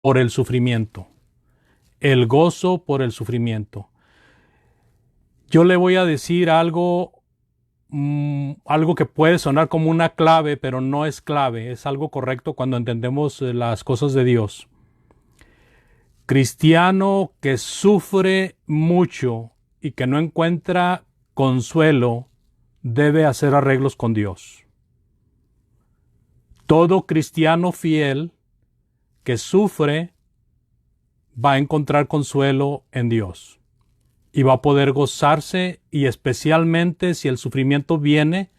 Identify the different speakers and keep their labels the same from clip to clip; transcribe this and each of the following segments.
Speaker 1: por el sufrimiento. El gozo por el sufrimiento. Yo le voy a decir algo, algo que puede sonar como una clave, pero no es clave, es algo correcto cuando entendemos las cosas de Dios. Cristiano que sufre mucho y que no encuentra consuelo, debe hacer arreglos con Dios. Todo cristiano fiel que sufre va a encontrar consuelo en Dios y va a poder gozarse, y especialmente si el sufrimiento viene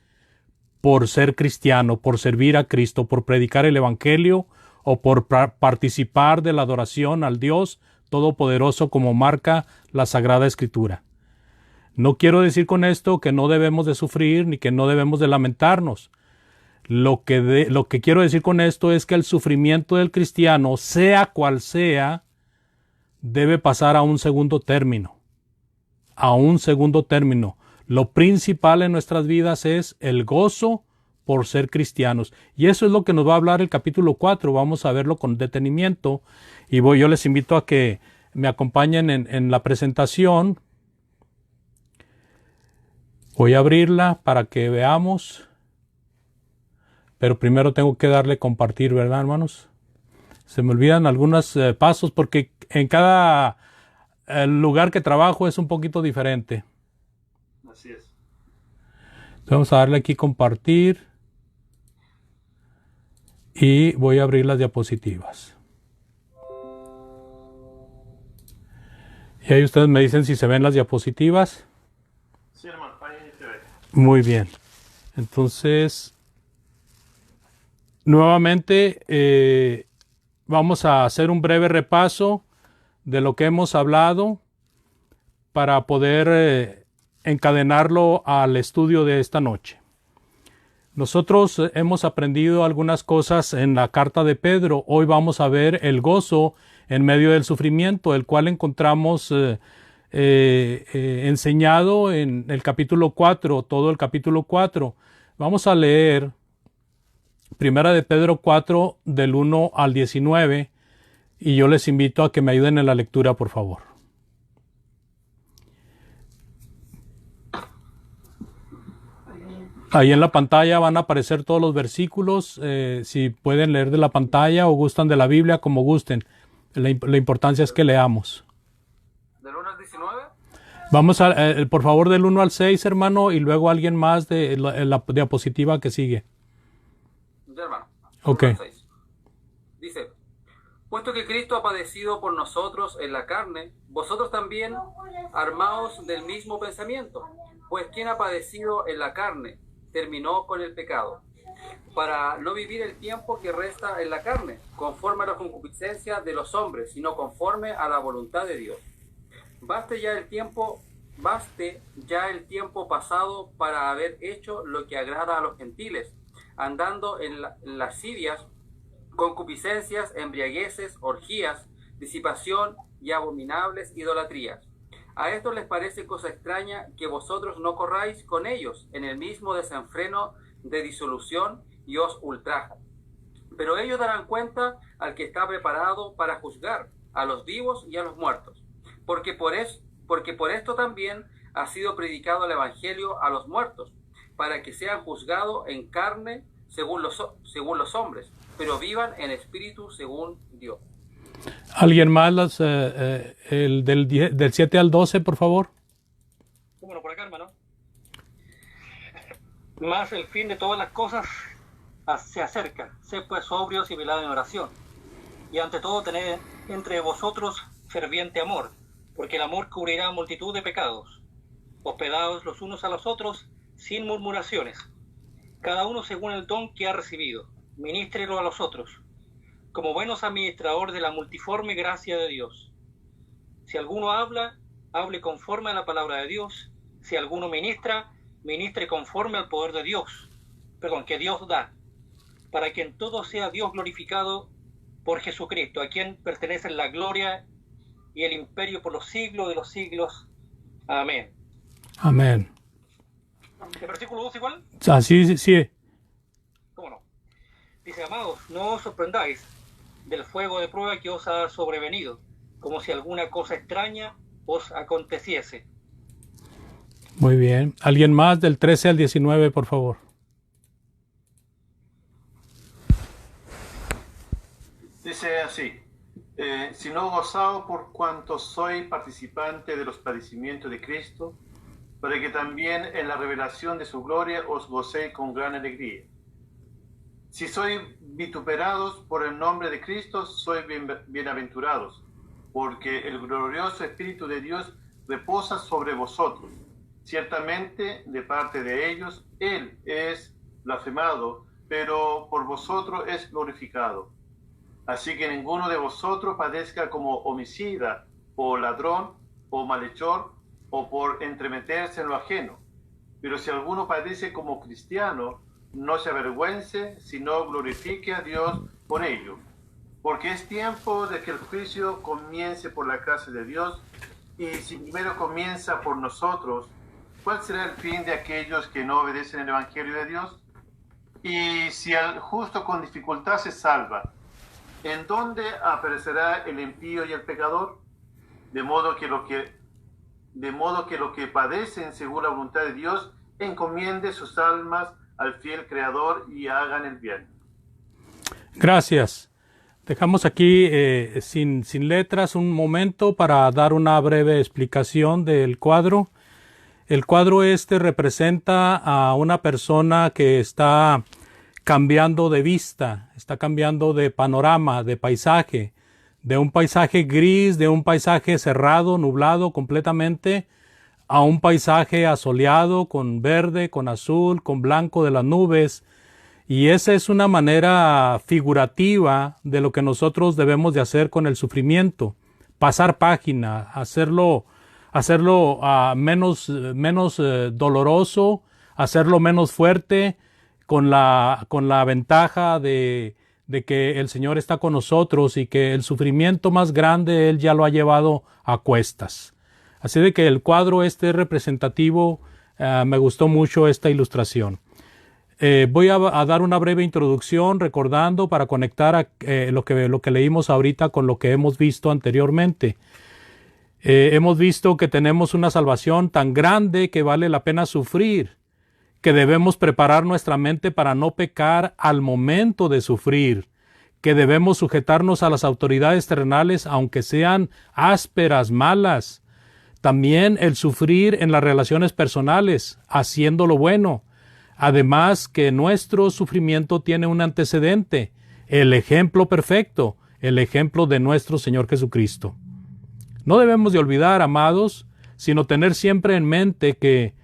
Speaker 1: por ser cristiano, por servir a Cristo, por predicar el Evangelio o por participar de la adoración al Dios Todopoderoso, como marca la Sagrada Escritura. No quiero decir con esto que no debemos de sufrir ni que no debemos de lamentarnos. Lo que quiero decir con esto es que el sufrimiento del cristiano, sea cual sea, debe pasar a un segundo término. A un segundo término. Lo principal en nuestras vidas es el gozo por ser cristianos. Y eso es lo que nos va a hablar el capítulo 4. Vamos a verlo con detenimiento. Y yo les invito a que me acompañen en la presentación. Voy a abrirla para que veamos. Pero primero tengo que darle compartir, ¿verdad, hermanos? Se me olvidan algunos pasos porque en cada lugar que trabajo es un poquito diferente.
Speaker 2: Así es.
Speaker 1: Vamos a darle aquí compartir y voy a abrir las diapositivas. Y ahí ustedes me dicen si se ven las diapositivas.
Speaker 2: Sí, hermano, ahí se ve.
Speaker 1: Muy bien. Entonces, nuevamente vamos a hacer un breve repaso de lo que hemos hablado para poder encadenarlo al estudio de esta noche. Nosotros hemos aprendido algunas cosas en la carta de Pedro. Hoy vamos a ver el gozo en medio del sufrimiento, el cual encontramos enseñado en el capítulo 4, todo el capítulo 4. Vamos a leer Primera de Pedro 4, del 1 al 19, y yo les invito a que me ayuden en la lectura, por favor. Ahí en la pantalla van a aparecer todos los versículos, si pueden leer de la pantalla o gustan de la Biblia, como gusten. La importancia es que leamos.
Speaker 2: ¿Del 1 al 19?
Speaker 1: Vamos a, por favor, del 1 al 6, hermano, y luego alguien más de la diapositiva que sigue.
Speaker 2: Ya, hermano.
Speaker 1: Ok.
Speaker 2: 1 al 6. Dice: puesto que Cristo ha padecido por nosotros en la carne, vosotros también armaos del mismo pensamiento. Pues quien ha padecido en la carne terminó con el pecado, para no vivir el tiempo que resta en la carne, conforme a la concupiscencia de los hombres, sino conforme a la voluntad de Dios. Baste ya el tiempo pasado para haber hecho lo que agrada a los gentiles, andando en lascivias, concupiscencias, embriagueces, orgías, disipación y abominables idolatrías. A esto les parece cosa extraña que vosotros no corráis con ellos en el mismo desenfreno de disolución, y os ultrajan. Pero ellos darán cuenta al que está preparado para juzgar a los vivos y a los muertos. Porque por esto también ha sido predicado el Evangelio a los muertos, para que sean juzgados en carne según los hombres, pero vivan en espíritu según Dios.
Speaker 1: ¿Alguien más? El del 7 al 12, por favor.
Speaker 3: Bueno, por acá, hermano. Más el fin de todas las cosas se acerca. Sed pues sobrios y velad en oración. Y ante todo tened entre vosotros ferviente amor, porque el amor cubrirá multitud de pecados. Hospedaos los unos a los otros sin murmuraciones. Cada uno según el don que ha recibido, ministrelo a los otros, como buenos administradores de la multiforme gracia de Dios. Si alguno habla, hable conforme a la palabra de Dios. Si alguno ministra, ministre conforme al poder de Dios, que Dios da, para que en todo sea Dios glorificado por Jesucristo, a quien pertenecen la gloria y el imperio por los siglos de los siglos. Amén.
Speaker 1: Amén.
Speaker 3: ¿El versículo 2 igual?
Speaker 1: Así sí.
Speaker 3: ¿Cómo no? Dice: amados, no os sorprendáis del fuego de prueba que os ha sobrevenido, como si alguna cosa extraña os aconteciese.
Speaker 1: Muy bien. ¿Alguien más del 13 al 19, por favor?
Speaker 4: Dice así, sino gozaos por cuanto soy participante de los padecimientos de Cristo, para que también en la revelación de su gloria os gocéis con gran alegría. Si sois vituperados por el nombre de Cristo, sois bienaventurados, porque el glorioso Espíritu de Dios reposa sobre vosotros. Ciertamente, de parte de ellos, Él es blasfemado, pero por vosotros es glorificado. Así que ninguno de vosotros padezca como homicida, o ladrón, o malhechor, o por entremeterse en lo ajeno. Pero si alguno padece como cristiano, no se avergüence, sino glorifique a Dios con ello. Porque es tiempo de que el juicio comience por la casa de Dios, y si primero comienza por nosotros, ¿cuál será el fin de aquellos que no obedecen el Evangelio de Dios? Y si al justo con dificultad se salva, ¿en dónde aparecerá el impío y el pecador? De modo que lo que padecen según la voluntad de Dios, encomiende sus almas al fiel Creador y hagan el bien.
Speaker 1: Gracias. Dejamos aquí sin letras un momento para dar una breve explicación del cuadro. El cuadro representa a una persona que está cambiando de vista, está cambiando de panorama, de paisaje, de un paisaje gris, de un paisaje cerrado, nublado completamente, a un paisaje asoleado, con verde, con azul, con blanco de las nubes. Y esa es una manera figurativa de lo que nosotros debemos de hacer con el sufrimiento. Pasar página, hacerlo menos doloroso, hacerlo menos fuerte, con la ventaja de que el Señor está con nosotros y que el sufrimiento más grande Él ya lo ha llevado a cuestas. Así de que el cuadro es representativo, me gustó mucho esta ilustración. Voy a dar una breve introducción recordando para conectar lo que leímos ahorita con lo que hemos visto anteriormente. Hemos visto que tenemos una salvación tan grande que vale la pena sufrir, que debemos preparar nuestra mente para no pecar al momento de sufrir, que debemos sujetarnos a las autoridades terrenales aunque sean ásperas, malas. También el sufrir en las relaciones personales, haciendo lo bueno. Además que nuestro sufrimiento tiene un antecedente, el ejemplo perfecto, el ejemplo de nuestro Señor Jesucristo. No debemos de olvidar, amados, sino tener siempre en mente que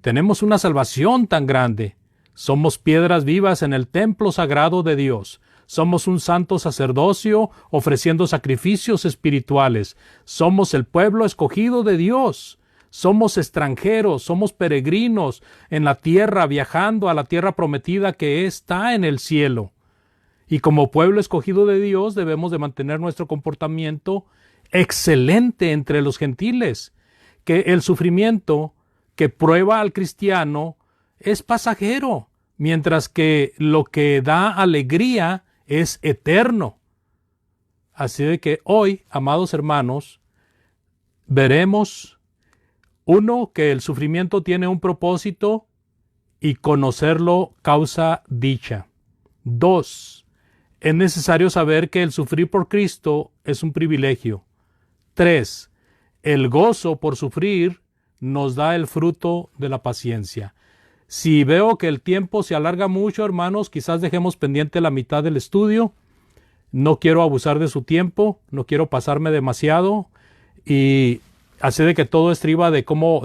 Speaker 1: tenemos una salvación tan grande. Somos piedras vivas en el templo sagrado de Dios. Somos un santo sacerdocio ofreciendo sacrificios espirituales. Somos el pueblo escogido de Dios. Somos extranjeros, somos peregrinos en la tierra, viajando a la tierra prometida que está en el cielo. Y como pueblo escogido de Dios debemos de mantener nuestro comportamiento excelente entre los gentiles, que el sufrimiento que prueba al cristiano es pasajero, mientras que lo que da alegría es eterno. Así de que hoy, amados hermanos, veremos uno, que el sufrimiento tiene un propósito y conocerlo causa dicha. 2, es necesario saber que el sufrir por Cristo es un privilegio. 3, el gozo por sufrir nos da el fruto de la paciencia. Si veo que el tiempo se alarga mucho, hermanos, quizás dejemos pendiente la mitad del estudio. No quiero abusar de su tiempo, no quiero pasarme demasiado y así de que todo estriba de cómo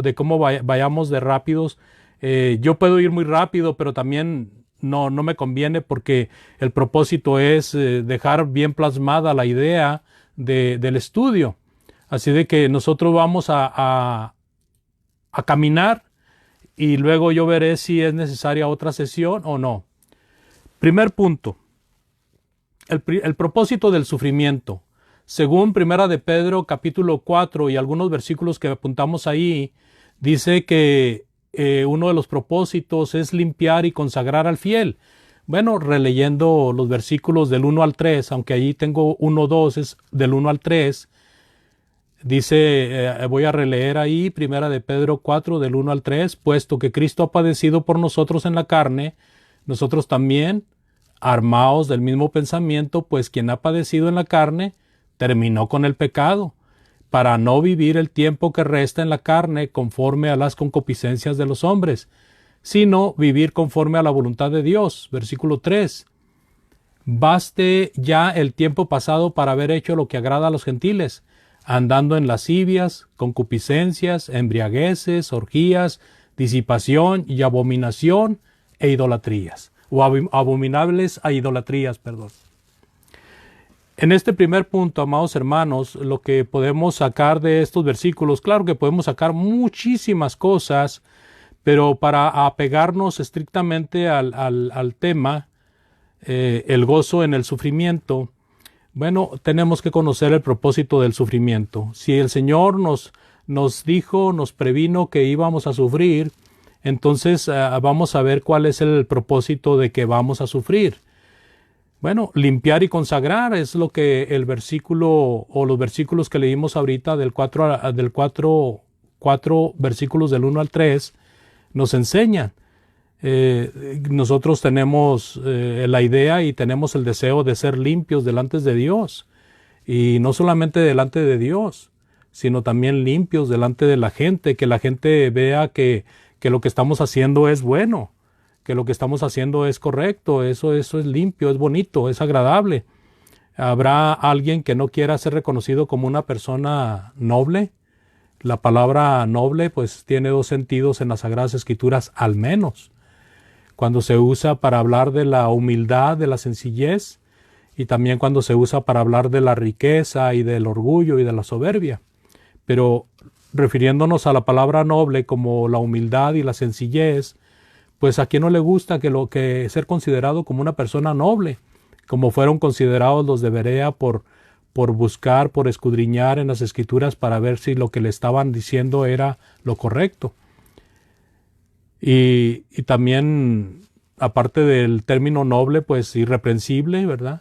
Speaker 1: vayamos de rápidos. Yo puedo ir muy rápido, pero también no me conviene porque el propósito es dejar bien plasmada la idea del estudio. Así de que nosotros vamos a caminar y luego yo veré si es necesaria otra sesión o no. Primer punto, el propósito del sufrimiento. Según Primera de Pedro capítulo 4 y algunos versículos que apuntamos ahí, dice que uno de los propósitos es limpiar y consagrar al fiel. Bueno, releyendo los versículos del 1 al 3, aunque allí tengo 1, 2, es del 1 al 3, dice, voy a releer ahí, Primera de Pedro 4, del 1 al 3, puesto que Cristo ha padecido por nosotros en la carne, nosotros también, armaos del mismo pensamiento, pues quien ha padecido en la carne, terminó con el pecado, para no vivir el tiempo que resta en la carne conforme a las concupiscencias de los hombres, sino vivir conforme a la voluntad de Dios. Versículo 3. Baste ya el tiempo pasado para haber hecho lo que agrada a los gentiles, andando en lascivias, concupiscencias, embriagueces, orgías, disipación y abominación e idolatrías, o abominables a idolatrías, perdón. En este primer punto, amados hermanos, lo que podemos sacar de estos versículos, claro que podemos sacar muchísimas cosas, pero para apegarnos estrictamente al tema, el gozo en el sufrimiento, bueno, tenemos que conocer el propósito del sufrimiento. Si el Señor nos dijo, nos previno que íbamos a sufrir, entonces vamos a ver cuál es el propósito de que vamos a sufrir. Bueno, limpiar y consagrar es lo que el versículo o los versículos que leímos ahorita del 4 versículos del 1 al 3 nos enseñan. Nosotros tenemos la idea y tenemos el deseo de ser limpios delante de Dios, y no solamente delante de Dios, sino también limpios delante de la gente, que la gente vea que lo que estamos haciendo es bueno, que lo que estamos haciendo es correcto, eso es limpio, es bonito, es agradable. ¿Habrá alguien que no quiera ser reconocido como una persona noble? La palabra noble pues tiene dos sentidos en las Sagradas Escrituras al menos. Cuando se usa para hablar de la humildad, de la sencillez, y también cuando se usa para hablar de la riqueza y del orgullo y de la soberbia. Pero refiriéndonos a la palabra noble como la humildad y la sencillez, pues a quién no le gusta que ser considerado como una persona noble, como fueron considerados los de Berea por buscar, por escudriñar en las Escrituras para ver si lo que le estaban diciendo era lo correcto. Y también, aparte del término noble, pues irreprensible, ¿verdad?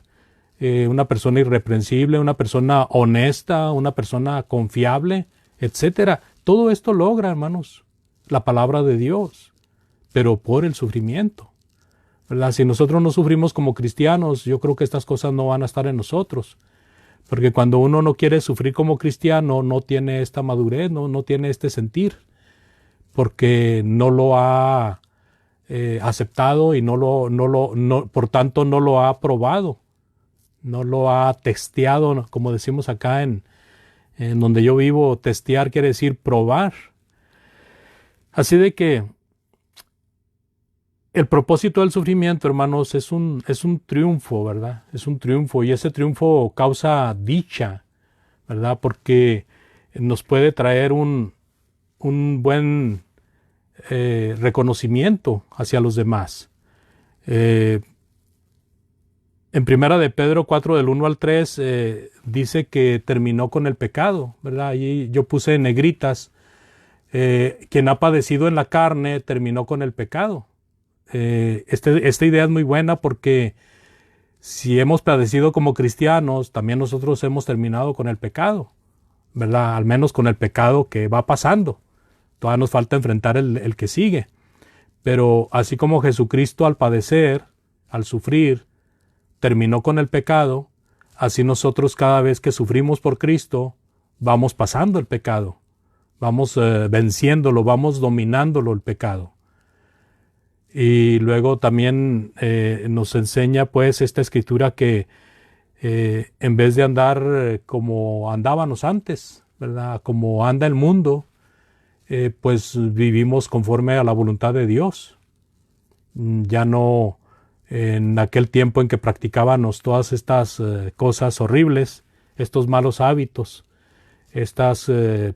Speaker 1: Una persona irreprensible, una persona honesta, una persona confiable, etcétera. Todo esto logra, hermanos, la palabra de Dios, pero por el sufrimiento, ¿verdad? Si nosotros no sufrimos como cristianos, yo creo que estas cosas no van a estar en nosotros. Porque cuando uno no quiere sufrir como cristiano, no tiene esta madurez, no tiene este sentir, porque no lo ha aceptado y por tanto no lo ha probado, no lo ha testeado, como decimos acá en donde yo vivo. Testear quiere decir probar. Así de que el propósito del sufrimiento, hermanos, es un triunfo, ¿verdad? Es un triunfo, y ese triunfo causa dicha, ¿verdad? Porque nos puede traer un buen reconocimiento hacia los demás. En Primera de Pedro 4, del 1 al 3, dice que terminó con el pecado, ¿verdad? Allí yo puse en negritas, quien ha padecido en la carne terminó con el pecado. Esta idea es muy buena, porque si hemos padecido como cristianos, también nosotros hemos terminado con el pecado, ¿verdad? Al menos con el pecado que va pasando. Todavía nos falta enfrentar el que sigue. Pero así como Jesucristo al padecer, al sufrir, terminó con el pecado, así nosotros cada vez que sufrimos por Cristo, vamos pasando el pecado, vamos venciéndolo, vamos dominándolo el pecado. Y luego también nos enseña pues esta escritura que en vez de andar como andábamos antes, ¿verdad? Como anda el mundo, pues vivimos conforme a la voluntad de Dios. Ya no en aquel tiempo en que practicábamos todas estas cosas horribles, estos malos hábitos, estas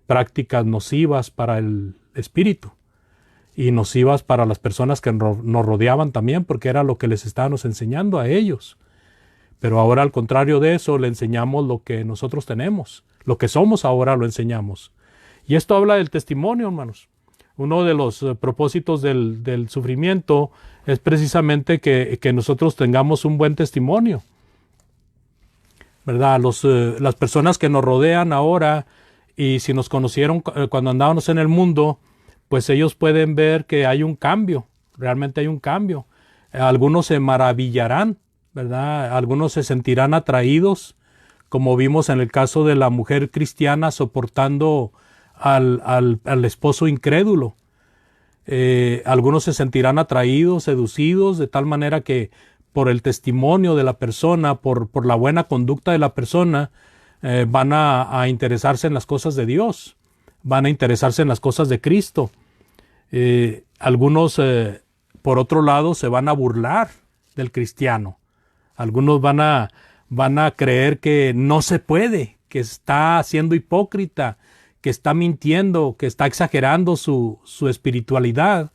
Speaker 1: prácticas nocivas para el espíritu y nocivas para las personas que nos rodeaban también, porque era lo que les estábamos enseñando a ellos. Pero ahora, al contrario de eso, le enseñamos lo que nosotros tenemos, lo que somos ahora lo enseñamos. Y esto habla del testimonio, hermanos. Uno de los propósitos del sufrimiento es precisamente que nosotros tengamos un buen testimonio, ¿verdad? Las personas que nos rodean ahora, y si nos conocieron cuando andábamos en el mundo, pues ellos pueden ver que hay un cambio, realmente hay un cambio. Algunos se maravillarán, ¿verdad? Algunos se sentirán atraídos, como vimos en el caso de la mujer cristiana soportando al esposo incrédulo. Algunos se sentirán atraídos, seducidos, de tal manera que por el testimonio de la persona, por la buena conducta de la persona, van a interesarse en las cosas de Dios, van a interesarse en las cosas de Cristo. Algunos, por otro lado, se van a burlar del cristiano. Algunos van a creer que no se puede, que está siendo hipócrita, que está mintiendo, que está exagerando su espiritualidad,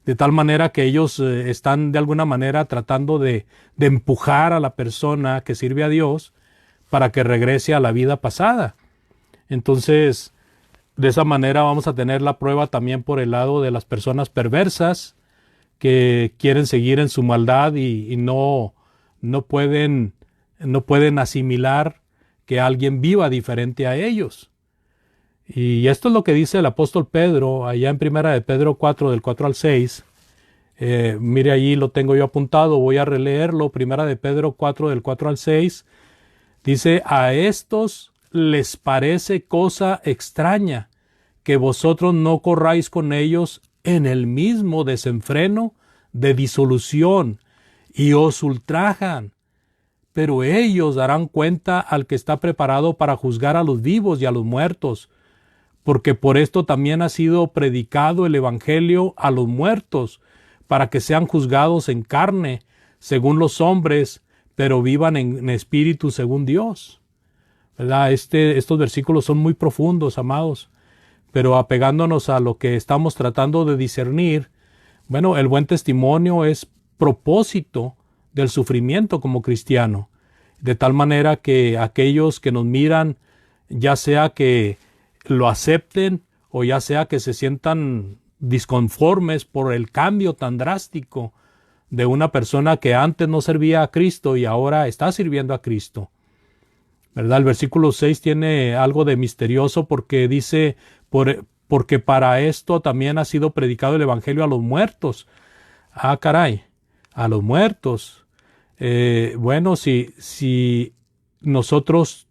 Speaker 1: de tal manera que ellos están de alguna manera tratando de empujar a la persona que sirve a Dios para que regrese a la vida pasada. Entonces, de esa manera vamos a tener la prueba también por el lado de las personas perversas que quieren seguir en su maldad y no pueden asimilar que alguien viva diferente a ellos. Y esto es lo que dice el apóstol Pedro allá en Primera de Pedro 4, del 4 al 6. Mire, allí lo tengo yo apuntado, voy a releerlo. Primera de Pedro 4, del 4 al 6. Dice: a estos les parece cosa extraña que vosotros no corráis con ellos en el mismo desenfreno de disolución, y os ultrajan. Pero ellos darán cuenta al que está preparado para juzgar a los vivos y a los muertos, porque por esto también ha sido predicado el Evangelio a los muertos, para que sean juzgados en carne, según los hombres, pero vivan en espíritu según Dios. ¿Verdad? Estos versículos son muy profundos, amados, pero apegándonos a lo que estamos tratando de discernir, bueno, el buen testimonio es propósito del sufrimiento como cristiano, de tal manera que aquellos que nos miran, ya sea que lo acepten o ya sea que se sientan disconformes por el cambio tan drástico de una persona que antes no servía a Cristo y ahora está sirviendo a Cristo. ¿Verdad? El versículo 6 tiene algo de misterioso porque dice, porque para esto también ha sido predicado el Evangelio a los muertos. Ah, caray, a los muertos. Bueno, si nosotros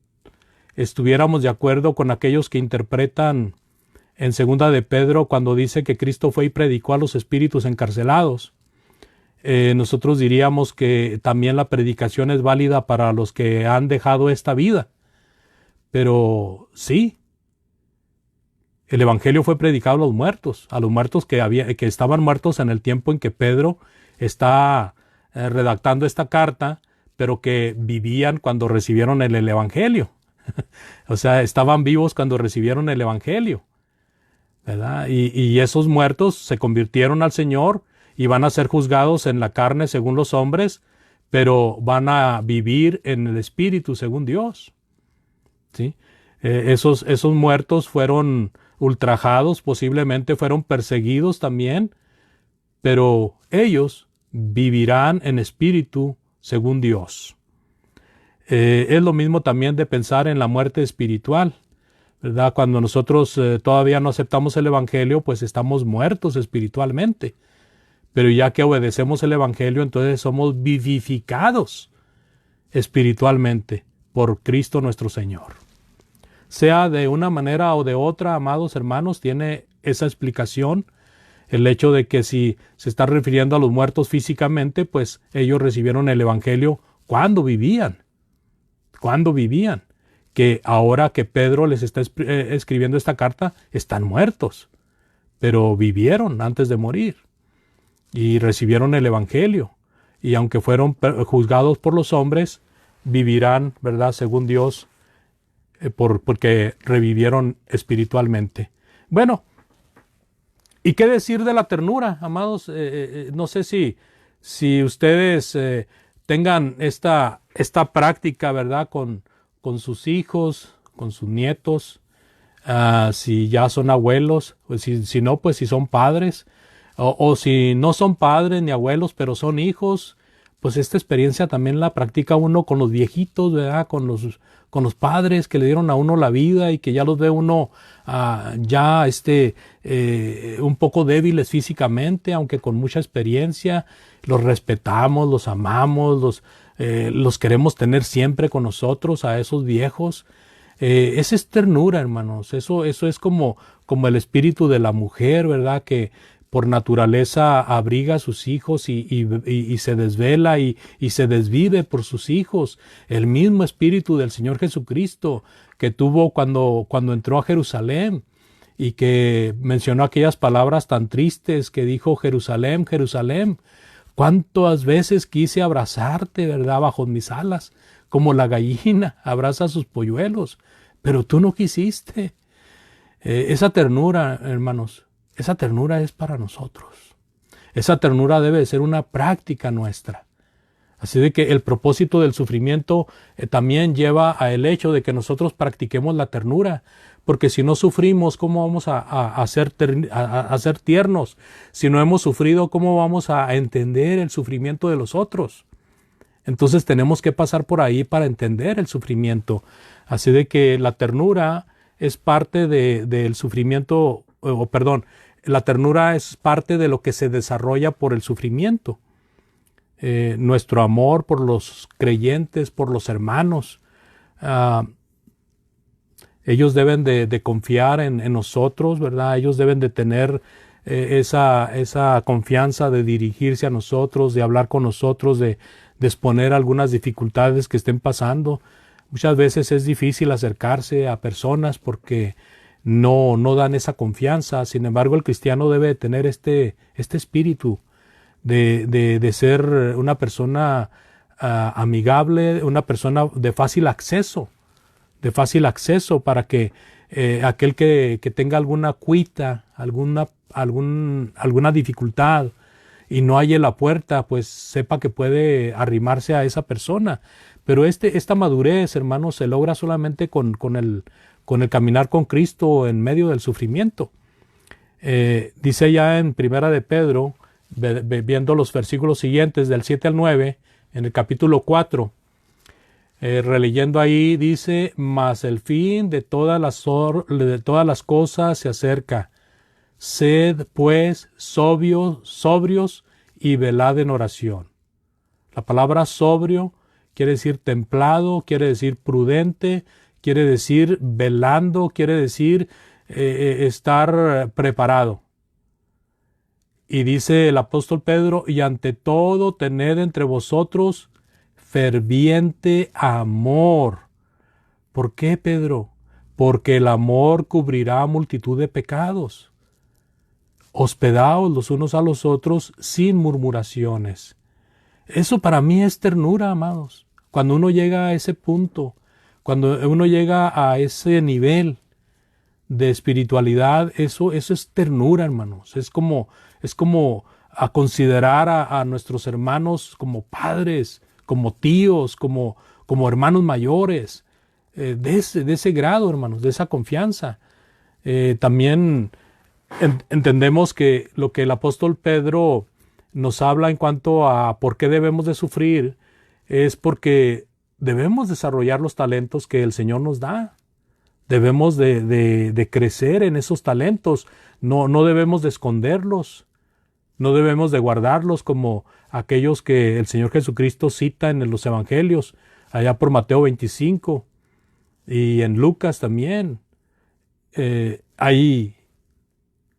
Speaker 1: estuviéramos de acuerdo con aquellos que interpretan en Segunda de Pedro cuando dice que Cristo fue y predicó a los espíritus encarcelados, nosotros diríamos que también la predicación es válida para los que han dejado esta vida. Pero sí, el Evangelio fue predicado a los muertos que estaban muertos en el tiempo en que Pedro está redactando esta carta, pero que vivían cuando recibieron el Evangelio. O sea, estaban vivos cuando recibieron el Evangelio, ¿verdad? Y esos muertos se convirtieron al Señor y van a ser juzgados en la carne según los hombres, pero van a vivir en el Espíritu según Dios. ¿Sí? Esos muertos fueron ultrajados, posiblemente fueron perseguidos también, pero ellos vivirán en espíritu según Dios. Es lo mismo también de pensar en la muerte espiritual, ¿verdad? Cuando nosotros todavía no aceptamos el Evangelio, pues estamos muertos espiritualmente. Pero ya que obedecemos el Evangelio, entonces somos vivificados espiritualmente por Cristo nuestro Señor. Sea de una manera o de otra, amados hermanos, tiene esa explicación. El hecho de que si se está refiriendo a los muertos físicamente, pues ellos recibieron el Evangelio cuando vivían. Cuando vivían. Que ahora que Pedro les está escribiendo esta carta, están muertos. Pero vivieron antes de morir. Y recibieron el Evangelio. Y aunque fueron juzgados por los hombres, vivirán, ¿verdad?, según Dios, porque revivieron espiritualmente. Bueno, ¿y qué decir de la ternura, amados? No sé si ustedes tengan esta práctica, ¿verdad?, con sus hijos, con sus nietos, si ya son abuelos, pues si no, pues si son padres. o si no son padres ni abuelos, pero son hijos, pues esta experiencia también la practica uno con los viejitos, ¿verdad? Con los padres que le dieron a uno la vida y que ya los ve uno ya un poco débiles físicamente, aunque con mucha experiencia. Los respetamos, los amamos, los queremos tener siempre con nosotros, a esos viejos. Esa es ternura, hermanos. Eso es como el espíritu de la mujer, ¿verdad? Que por naturaleza abriga a sus hijos y se desvela y se desvive por sus hijos. El mismo espíritu del Señor Jesucristo que tuvo cuando entró a Jerusalén y que mencionó aquellas palabras tan tristes que dijo: Jerusalén, Jerusalén, cuántas veces quise abrazarte, ¿verdad?, bajo mis alas, como la gallina abraza a sus polluelos, pero tú no quisiste. Esa ternura, hermanos, esa ternura es para nosotros. Esa ternura debe ser una práctica nuestra. Así de que el propósito del sufrimiento también lleva al hecho de que nosotros practiquemos la ternura. Porque si no sufrimos, ¿cómo vamos a ser tiernos? Si no hemos sufrido, ¿cómo vamos a entender el sufrimiento de los otros? Entonces tenemos que pasar por ahí para entender el sufrimiento. Así de que la ternura es parte del sufrimiento, la ternura es parte de lo que se desarrolla por el sufrimiento. Nuestro amor por los creyentes, por los hermanos, ellos deben de confiar en nosotros, ¿verdad? Ellos deben de tener esa confianza de dirigirse a nosotros, de hablar con nosotros, de exponer algunas dificultades que estén pasando. Muchas veces es difícil acercarse a personas porque no dan esa confianza. Sin embargo, el cristiano debe tener este espíritu de ser una persona amigable, una persona de fácil acceso para que aquel que tenga alguna cuita, alguna dificultad y no halle la puerta, pues sepa que puede arrimarse a esa persona. Pero esta madurez, hermanos, se logra solamente con el caminar con Cristo en medio del sufrimiento. Dice ya en Primera de Pedro, viendo los versículos siguientes del 7 al 9, en el capítulo 4, releyendo ahí, dice: mas el fin de todas las cosas se acerca. Sed pues sobrios y velad en oración. La palabra sobrio quiere decir templado, quiere decir prudente, quiere decir velando, quiere decir estar preparado. Y dice el apóstol Pedro: y ante todo tened entre vosotros ferviente amor. ¿Por qué, Pedro? Porque el amor cubrirá multitud de pecados. Hospedaos los unos a los otros sin murmuraciones. Eso para mí es ternura, amados. Cuando uno llega a ese punto, cuando uno llega a ese nivel de espiritualidad, eso es ternura, hermanos. Es como a considerar a nuestros hermanos como padres, como tíos, como hermanos mayores, de ese grado, hermanos, de esa confianza. También entendemos que lo que el apóstol Pedro nos habla en cuanto a por qué debemos de sufrir es porque debemos desarrollar los talentos que el Señor nos da. Debemos de crecer en esos talentos. No debemos de esconderlos. No debemos de guardarlos como aquellos que el Señor Jesucristo cita en los evangelios, allá por Mateo 25 y en Lucas también. Hay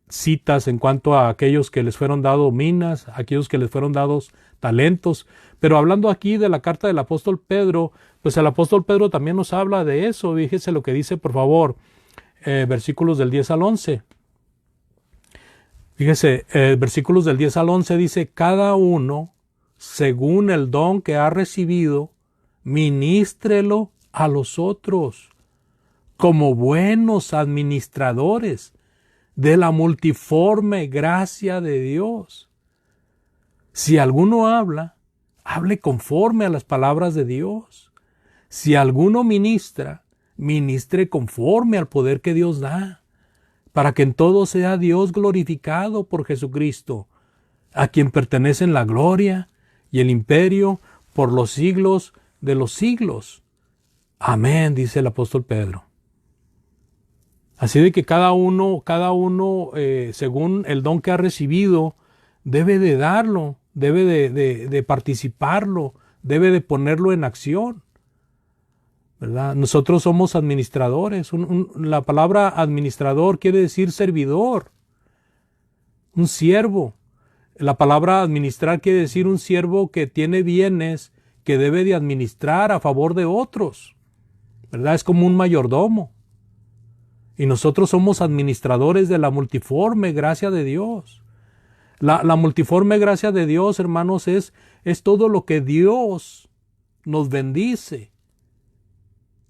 Speaker 1: citas en cuanto a aquellos que les fueron dados minas, aquellos que les fueron dados talentos. Pero hablando aquí de la carta del apóstol Pedro, pues el apóstol Pedro también nos habla de eso. Fíjese lo que dice, por favor, versículos del 10 al 11. Fíjese, versículos del 10 al 11 dice: cada uno, según el don que ha recibido, ministrelo a los otros, como buenos administradores de la multiforme gracia de Dios. Si alguno habla, hable conforme a las palabras de Dios. Si alguno ministra, ministre conforme al poder que Dios da, para que en todo sea Dios glorificado por Jesucristo, a quien pertenecen la gloria y el imperio por los siglos de los siglos. Amén, dice el apóstol Pedro. Así de que cada uno, según el don que ha recibido, debe de darlo, debe de participarlo, debe de ponerlo en acción, ¿verdad? Nosotros somos administradores. La palabra administrador quiere decir servidor, un siervo. La palabra administrar quiere decir un siervo que tiene bienes que debe de administrar a favor de otros, ¿verdad? Es como un mayordomo. Y nosotros somos administradores de la multiforme gracia de Dios. La multiforme gracia de Dios, hermanos, es todo lo que Dios nos bendice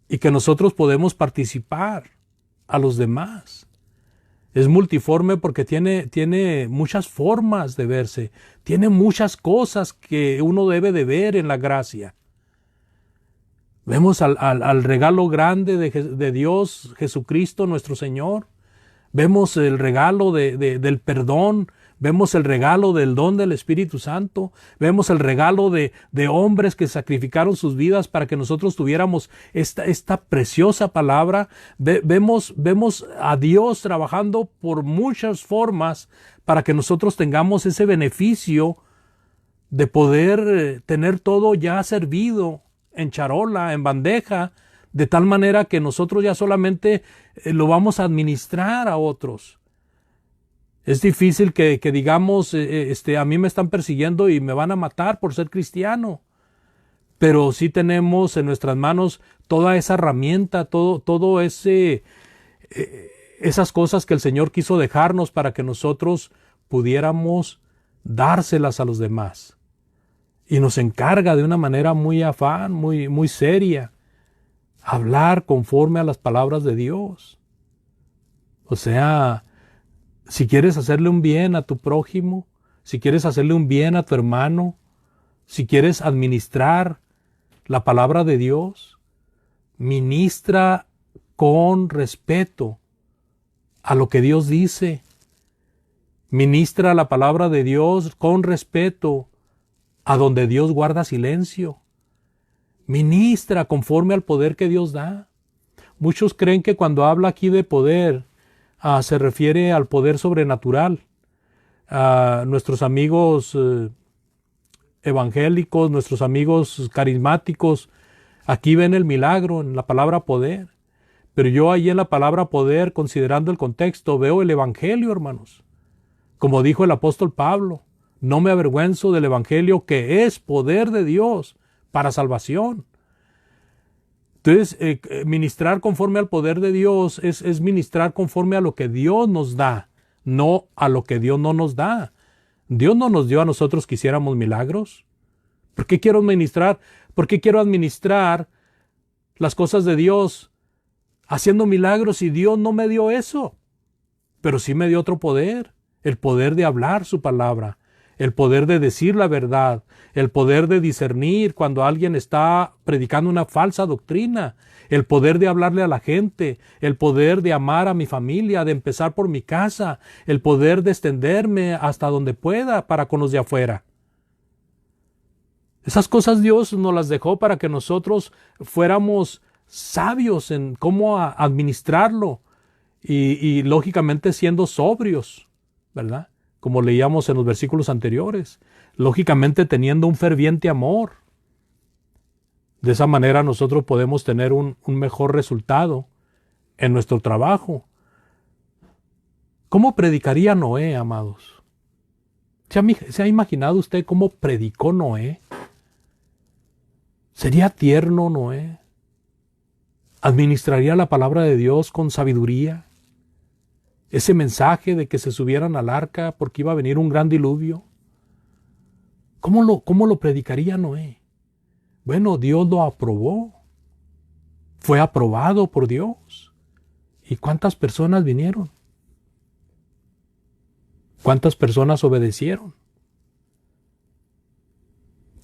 Speaker 1: y que nosotros podemos participar a los demás. Es multiforme porque tiene muchas formas de verse, tiene muchas cosas que uno debe de ver en la gracia. Vemos al regalo grande de Dios, Jesucristo nuestro Señor. Vemos el regalo del perdón. Vemos el regalo del don del Espíritu Santo. Vemos el regalo de hombres que sacrificaron sus vidas para que nosotros tuviéramos esta preciosa palabra. Vemos a Dios trabajando por muchas formas para que nosotros tengamos ese beneficio de poder tener todo ya servido en charola, en bandeja, de tal manera que nosotros ya solamente lo vamos a administrar a otros. Es difícil que digamos, a mí me están persiguiendo y me van a matar por ser cristiano. Pero sí tenemos en nuestras manos toda esa herramienta, todo esas cosas que el Señor quiso dejarnos para que nosotros pudiéramos dárselas a los demás. Y nos encarga de una manera muy afán, muy seria, hablar conforme a las palabras de Dios. O sea, si quieres hacerle un bien a tu prójimo, si quieres hacerle un bien a tu hermano, si quieres administrar la palabra de Dios, ministra con respeto a lo que Dios dice. Ministra la palabra de Dios con respeto a donde Dios guarda silencio. Ministra conforme al poder que Dios da. Muchos creen que cuando habla aquí de poder, se refiere al poder sobrenatural. Nuestros amigos evangélicos, nuestros amigos carismáticos, aquí ven el milagro en la palabra poder. Pero yo ahí en la palabra poder, considerando el contexto, veo el evangelio, hermanos. Como dijo el apóstol Pablo, no me avergüenzo del evangelio, que es poder de Dios para salvación. Entonces, ministrar conforme al poder de Dios es ministrar conforme a lo que Dios nos da, no a lo que Dios no nos da. Dios no nos dio a nosotros que hiciéramos milagros. ¿Por qué quiero ministrar? ¿Por qué quiero administrar las cosas de Dios haciendo milagros si Dios no me dio eso? Pero sí me dio otro poder, el poder de hablar su palabra, el poder de decir la verdad, el poder de discernir cuando alguien está predicando una falsa doctrina, el poder de hablarle a la gente, el poder de amar a mi familia, de empezar por mi casa, el poder de extenderme hasta donde pueda para con los de afuera. Esas cosas Dios nos las dejó para que nosotros fuéramos sabios en cómo administrarlo y lógicamente siendo sobrios, ¿verdad? Como leíamos en los versículos anteriores, lógicamente teniendo un ferviente amor. De esa manera nosotros podemos tener un mejor resultado en nuestro trabajo. ¿Cómo predicaría Noé, amados? ¿Se ha imaginado usted cómo predicó Noé? ¿Sería tierno Noé? ¿Administraría la palabra de Dios con sabiduría? Ese mensaje de que se subieran al arca porque iba a venir un gran diluvio. ¿Cómo lo predicaría Noé? Bueno, Dios lo aprobó. Fue aprobado por Dios. ¿Y cuántas personas vinieron? ¿Cuántas personas obedecieron?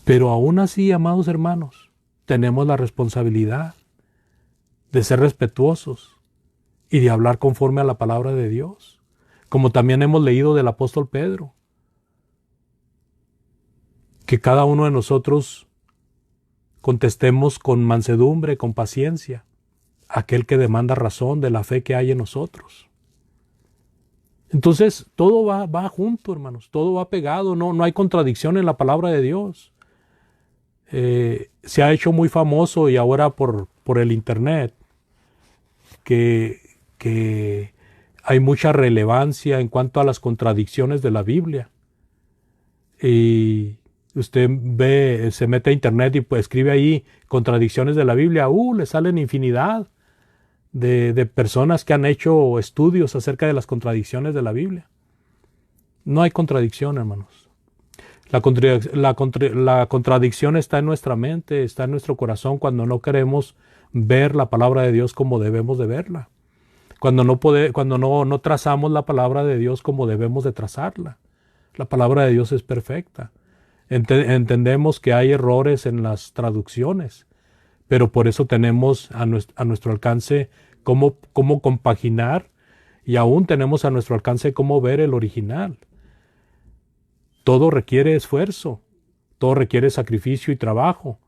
Speaker 1: Pero aún así, amados hermanos, tenemos la responsabilidad de ser respetuosos y de hablar conforme a la palabra de Dios, como también hemos leído del apóstol Pedro. Que cada uno de nosotros contestemos con mansedumbre, con paciencia, aquel que demanda razón de la fe que hay en nosotros. Entonces, todo va junto, hermanos, todo va pegado, no hay contradicción en la palabra de Dios. Se ha hecho muy famoso y ahora por el internet que hay mucha relevancia en cuanto a las contradicciones de la Biblia. Y usted ve, se mete a internet y pues escribe ahí contradicciones de la Biblia, le salen infinidad de personas que han hecho estudios acerca de las contradicciones de la Biblia. No hay contradicción, hermanos. La contradicción está en nuestra mente, está en nuestro corazón cuando no queremos ver la palabra de Dios como debemos de verla. Cuando no trazamos la palabra de Dios como debemos de trazarla. La palabra de Dios es perfecta. Entendemos que hay errores en las traducciones, pero por eso tenemos a nuestro alcance cómo compaginar, y aún tenemos a nuestro alcance cómo ver el original. Todo requiere esfuerzo, todo requiere sacrificio y trabajo,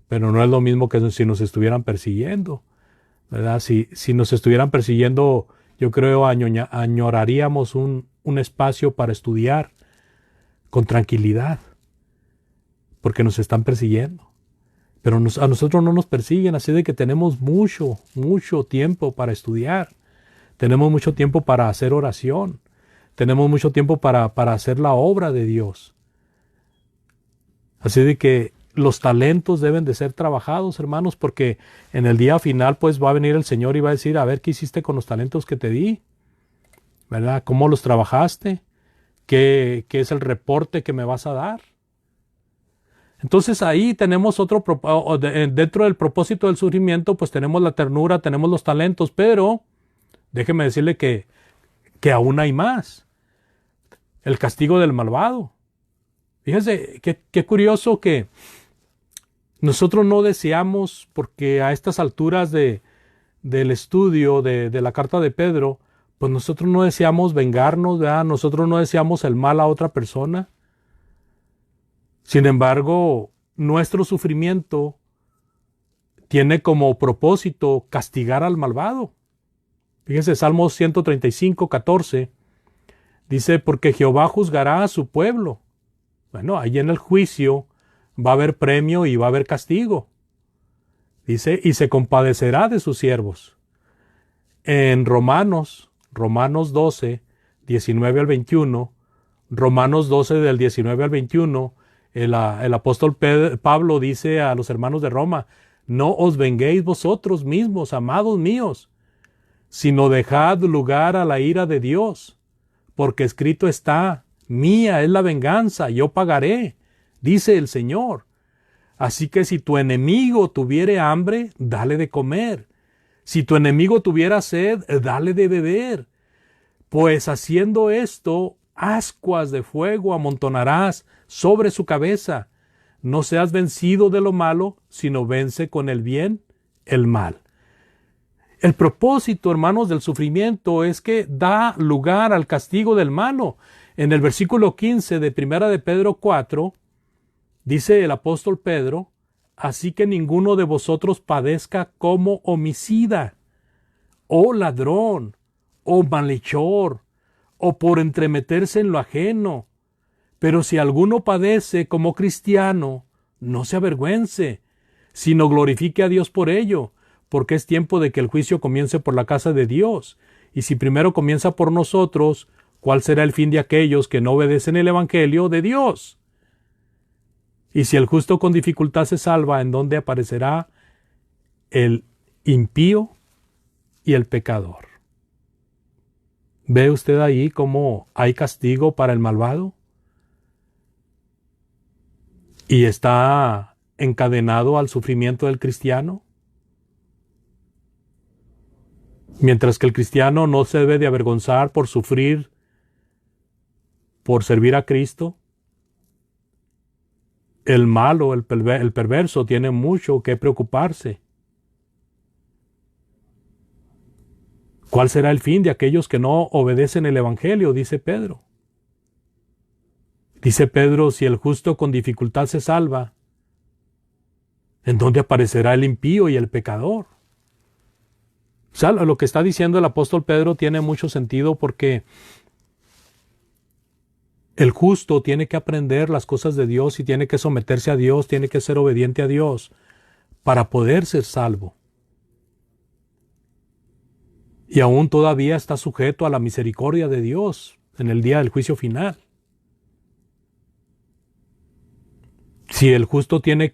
Speaker 1: pero no es lo mismo que si nos estuvieran persiguiendo, ¿verdad? Si nos estuvieran persiguiendo, yo creo añoraríamos un espacio para estudiar con tranquilidad, porque nos están persiguiendo. Pero a nosotros no nos persiguen, así de que tenemos mucho tiempo para estudiar. Tenemos mucho tiempo para hacer oración. Tenemos mucho tiempo para hacer la obra de Dios. Así de que los talentos deben de ser trabajados, hermanos, porque en el día final pues va a venir el Señor y va a decir, a ver, ¿qué hiciste con los talentos que te di? ¿Verdad? ¿Cómo los trabajaste? ¿Qué es el reporte que me vas a dar? Entonces ahí tenemos dentro del propósito del sufrimiento, pues tenemos la ternura, tenemos los talentos, pero déjeme decirle que aún hay más. El castigo del malvado. Fíjense, qué curioso que nosotros no deseamos, porque a estas alturas del estudio de la carta de Pedro, pues nosotros no deseamos vengarnos, ¿verdad? Nosotros no deseamos el mal a otra persona. Sin embargo, nuestro sufrimiento tiene como propósito castigar al malvado. Fíjense, Salmos 135, 14, dice, porque Jehová juzgará a su pueblo. Bueno, ahí en el juicio va a haber premio y va a haber castigo. Dice, y se compadecerá de sus siervos. En Romanos 12, 19 al 21, Romanos 12 del 19 al 21, el apóstol Pablo dice a los hermanos de Roma, no os venguéis vosotros mismos, amados míos, sino dejad lugar a la ira de Dios, porque escrito está, mía es la venganza, yo pagaré, dice el Señor. Así que si tu enemigo tuviere hambre, dale de comer. Si tu enemigo tuviera sed, dale de beber. Pues haciendo esto, ascuas de fuego amontonarás sobre su cabeza. No seas vencido de lo malo, sino vence con el bien el mal. El propósito, hermanos, del sufrimiento es que da lugar al castigo del malo. En el versículo 15 de 1 de Pedro 4, dice el apóstol Pedro, así que ninguno de vosotros padezca como homicida, o ladrón, o malhechor, o por entremeterse en lo ajeno. Pero si alguno padece como cristiano, no se avergüence, sino glorifique a Dios por ello, porque es tiempo de que el juicio comience por la casa de Dios. Y si primero comienza por nosotros, ¿cuál será el fin de aquellos que no obedecen el evangelio de Dios? Y si el justo con dificultad se salva, ¿en dónde aparecerá el impío y el pecador? ¿Ve usted ahí cómo hay castigo para el malvado? ¿Y está encadenado al sufrimiento del cristiano? Mientras que el cristiano no se debe de avergonzar por sufrir, por servir a Cristo, el malo, el perverso, tiene mucho que preocuparse. ¿Cuál será el fin de aquellos que no obedecen el Evangelio? Dice Pedro. Dice Pedro, si el justo con dificultad se salva, ¿en dónde aparecerá el impío y el pecador? O sea, lo que está diciendo el apóstol Pedro tiene mucho sentido, porque el justo tiene que aprender las cosas de Dios y tiene que someterse a Dios, tiene que ser obediente a Dios para poder ser salvo. Y aún todavía está sujeto a la misericordia de Dios en el día del juicio final. Si el justo tiene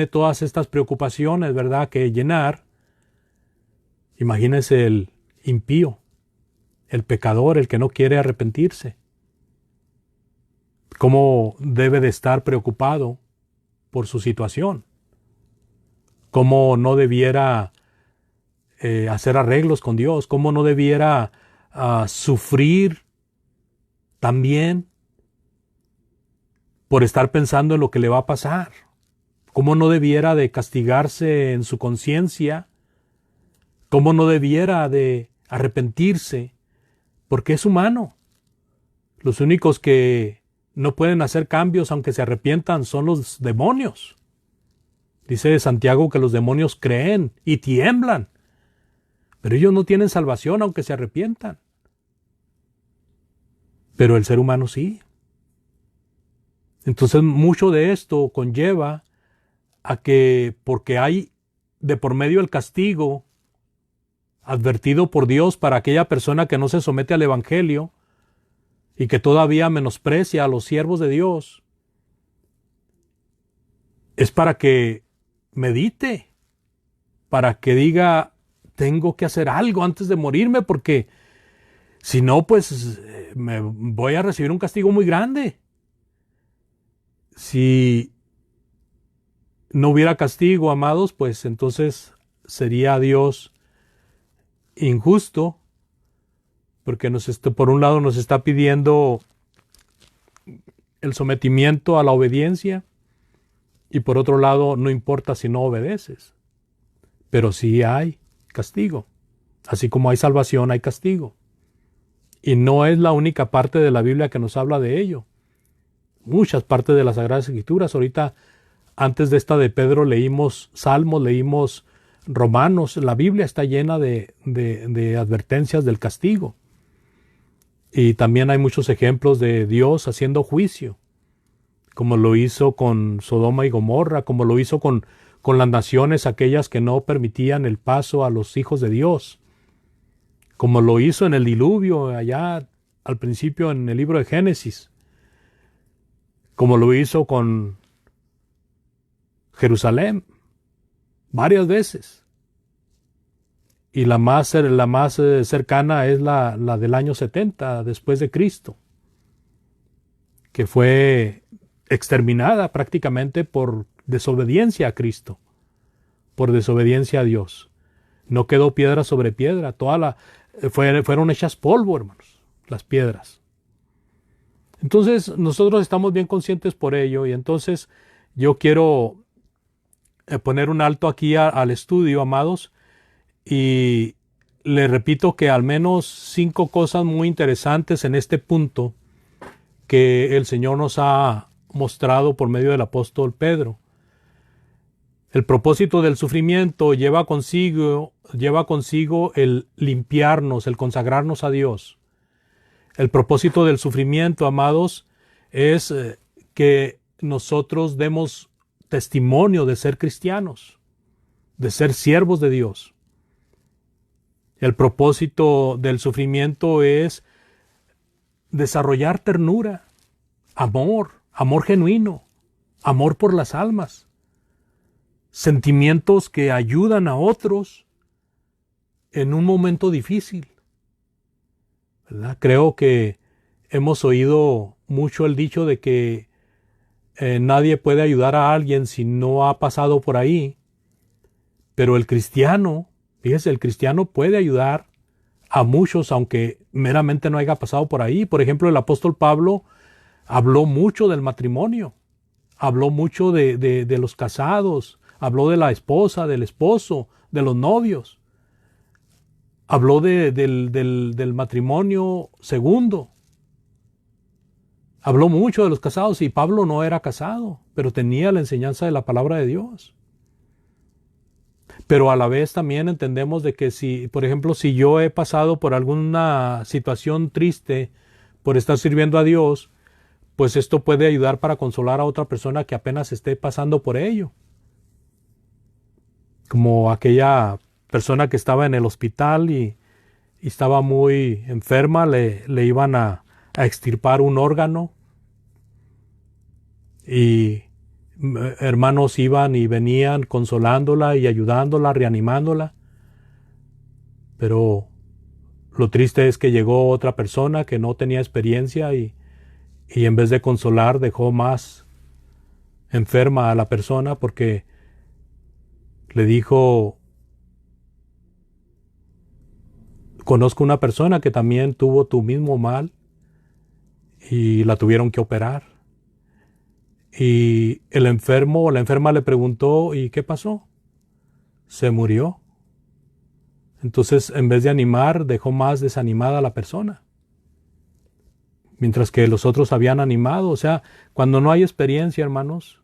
Speaker 1: todas estas preocupaciones, ¿verdad?, que llenar, imagínese el impío, el pecador, el que no quiere arrepentirse. ¿Cómo debe de estar preocupado por su situación? ¿Cómo no debiera hacer arreglos con Dios? ¿Cómo no debiera sufrir también por estar pensando en lo que le va a pasar? ¿Cómo no debiera de castigarse en su conciencia? ¿Cómo no debiera de arrepentirse? Porque es humano. Los únicos que no pueden hacer cambios aunque se arrepientan son los demonios. Dice Santiago que los demonios creen y tiemblan, pero ellos no tienen salvación aunque se arrepientan. Pero el ser humano sí. Entonces mucho de esto conlleva a que, porque hay de por medio el castigo advertido por Dios para aquella persona que no se somete al Evangelio y que todavía menosprecia a los siervos de Dios, es para que medite, para que diga, tengo que hacer algo antes de morirme, porque si no, pues me voy a recibir un castigo muy grande. Si no hubiera castigo, amados, pues entonces sería Dios injusto, porque por un lado nos está pidiendo el sometimiento a la obediencia y por otro lado no importa si no obedeces, pero sí hay castigo. Así como hay salvación, hay castigo. Y no es la única parte de la Biblia que nos habla de ello. Muchas partes de las Sagradas Escrituras. Ahorita, antes de esta de Pedro, leímos Salmos, leímos Romanos. La Biblia está llena de advertencias del castigo. Y también hay muchos ejemplos de Dios haciendo juicio, como lo hizo con Sodoma y Gomorra, como lo hizo con las naciones aquellas que no permitían el paso a los hijos de Dios, como lo hizo en el diluvio allá al principio en el libro de Génesis, como lo hizo con Jerusalén varias veces. Y la más cercana es la del año 70 después de Cristo, que fue exterminada prácticamente por desobediencia a Cristo, por desobediencia a Dios. No quedó piedra sobre piedra, fueron hechas polvo, hermanos, las piedras. Entonces nosotros estamos bien conscientes por ello, y entonces yo quiero poner un alto aquí al estudio, amados, y le repito que al menos 5 cosas muy interesantes en este punto que el Señor nos ha mostrado por medio del apóstol Pedro. El propósito del sufrimiento lleva consigo el limpiarnos, el consagrarnos a Dios. El propósito del sufrimiento, amados, es que nosotros demos testimonio de ser cristianos, de ser siervos de Dios. El propósito del sufrimiento es desarrollar ternura, amor genuino, amor por las almas, sentimientos que ayudan a otros en un momento difícil, ¿verdad? Creo que hemos oído mucho el dicho de que nadie puede ayudar a alguien si no ha pasado por ahí, pero el cristiano, fíjese, el cristiano puede ayudar a muchos aunque meramente no haya pasado por ahí. Por ejemplo, el apóstol Pablo habló mucho del matrimonio, habló mucho de los casados, habló de la esposa, del esposo, de los novios. habló del matrimonio segundo. Habló mucho de los casados y Pablo no era casado, pero tenía la enseñanza de la palabra de Dios. Pero a la vez también entendemos de que si, por ejemplo, si yo he pasado por alguna situación triste por estar sirviendo a Dios, pues esto puede ayudar para consolar a otra persona que apenas esté pasando por ello. Como aquella persona que estaba en el hospital y estaba muy enferma, le iban a extirpar un órgano y hermanos iban y venían consolándola y ayudándola, reanimándola. Pero lo triste es que llegó otra persona que no tenía experiencia y en vez de consolar dejó más enferma a la persona porque le dijo: conozco una persona que también tuvo tu mismo mal y la tuvieron que operar. Y el enfermo o la enferma le preguntó: ¿y qué pasó? Se murió. Entonces, en vez de animar, dejó más desanimada a la persona. Mientras que los otros habían animado. O sea, cuando no hay experiencia, hermanos,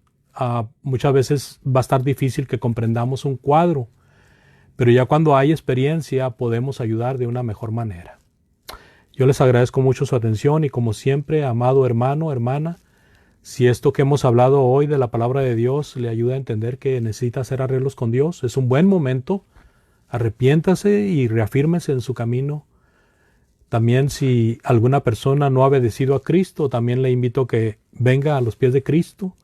Speaker 1: muchas veces va a estar difícil que comprendamos un cuadro. Pero ya cuando hay experiencia, podemos ayudar de una mejor manera. Yo les agradezco mucho su atención y, como siempre, amado hermano, hermana, si esto que hemos hablado hoy de la palabra de Dios le ayuda a entender que necesita hacer arreglos con Dios, es un buen momento. Arrepiéntase y reafírmese en su camino. También, si alguna persona no ha obedecido a Cristo, también le invito a que venga a los pies de Cristo,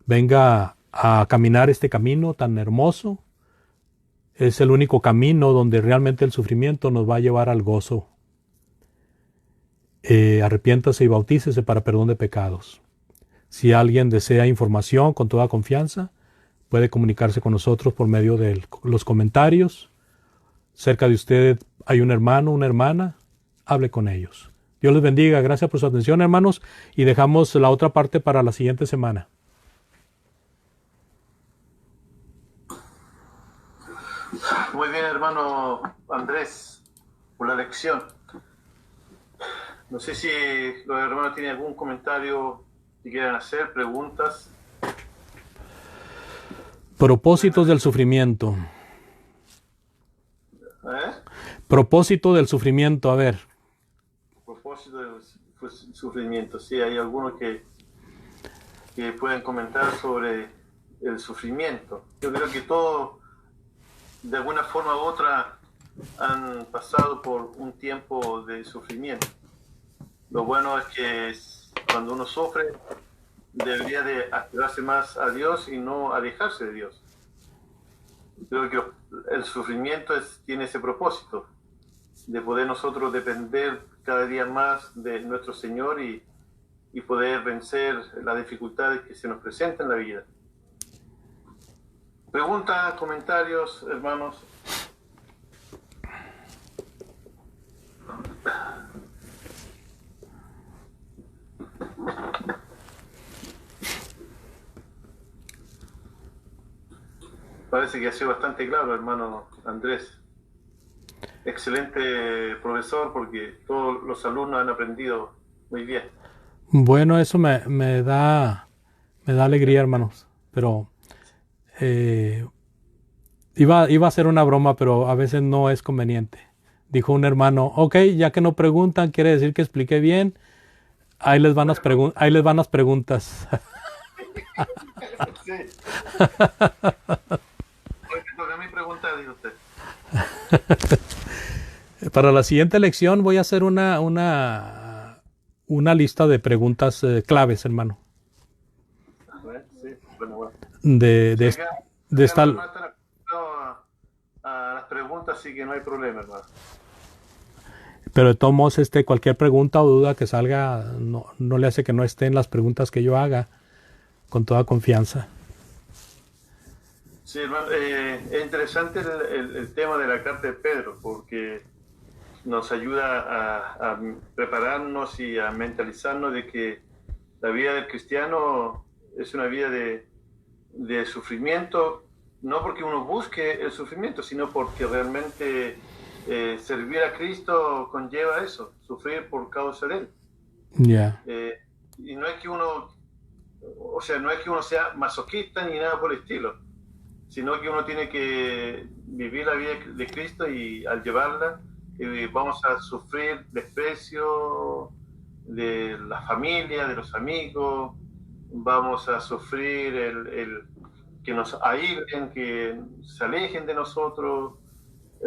Speaker 1: venga a caminar este camino tan hermoso. Es el único camino donde realmente el sufrimiento nos va a llevar al gozo. Arrepiéntase y bautícese para perdón de pecados. Si alguien desea información con toda confianza, puede comunicarse con nosotros por medio de los comentarios. Cerca de usted hay un hermano, una hermana, hable con ellos. Dios les bendiga, gracias por su atención, hermanos, y dejamos la otra parte para la siguiente semana.
Speaker 4: Muy bien, hermano Andrés, por la lección. No sé si los hermanos tienen algún comentario que quieran hacer, preguntas.
Speaker 1: Propósitos del sufrimiento. Propósito del sufrimiento, a ver.
Speaker 4: Propósito del sufrimiento, sí, hay algunos que pueden comentar sobre el sufrimiento. Yo creo que todos, de alguna forma u otra, han pasado por un tiempo de sufrimiento. Lo bueno es que cuando uno sufre, debería de acercarse más a Dios y no alejarse de Dios. Creo que el sufrimiento tiene ese propósito, de poder nosotros depender cada día más de nuestro Señor y poder vencer las dificultades que se nos presentan en la vida. Preguntas, comentarios, hermanos. Parece que ha sido bastante claro, hermano Andrés. Excelente profesor, porque todos los alumnos han aprendido muy bien.
Speaker 1: Bueno, eso me da alegría, hermanos. Pero iba a hacer una broma, pero a veces no es conveniente. Dijo un hermano: ok, ya que no preguntan, quiere decir que expliqué bien. Ahí les van las preguntas.
Speaker 4: Sí. Porque a mí pregunta, dijo usted.
Speaker 1: Para la siguiente lección voy a hacer una lista de preguntas claves, hermano.
Speaker 4: Sí, bueno.
Speaker 1: De esta...
Speaker 4: a las preguntas, sí que no hay problema, hermano.
Speaker 1: Pero de todos modos, cualquier pregunta o duda que salga, no le hace que no esté en las preguntas que yo haga, con toda confianza.
Speaker 4: Sí, hermano, es interesante el tema de la carta de Pedro, porque nos ayuda a prepararnos y a mentalizarnos de que la vida del cristiano es una vida de sufrimiento, no porque uno busque el sufrimiento, sino porque realmente servir a Cristo conlleva eso, sufrir por causa de Él.
Speaker 1: Ya.
Speaker 4: Y no es que uno, o sea, no es que uno sea masoquista ni nada por el estilo, sino que uno tiene que vivir la vida de Cristo y al llevarla vamos a sufrir desprecio de la familia, de los amigos, vamos a sufrir el que nos aíslen, que se alejen de nosotros,